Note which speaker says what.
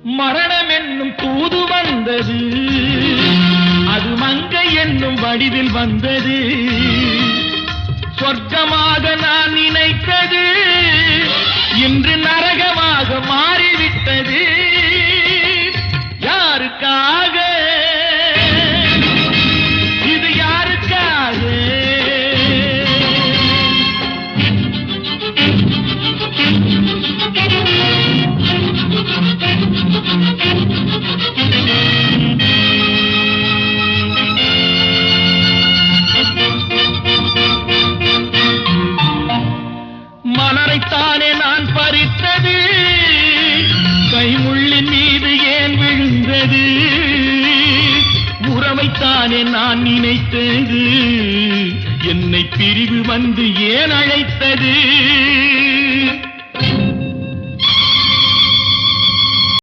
Speaker 1: மரணம் என்னும் தூது வந்தது, அது மங்கை என்னும் வடிவில் வந்தது. சொர்க்கமாக நான் நினைத்தது இன்று நரகமாக மாறிவிட்டது. யாருக்காக இது, யாருக்காக? மலரைத்தானே நான் பறித்தது, கைமுள்ளின் மீது ஏன் விழுந்தது? உறவைத்தானே நான் நினைத்தது, என்னை பிரிவு வந்து ஏன் அழைத்தது?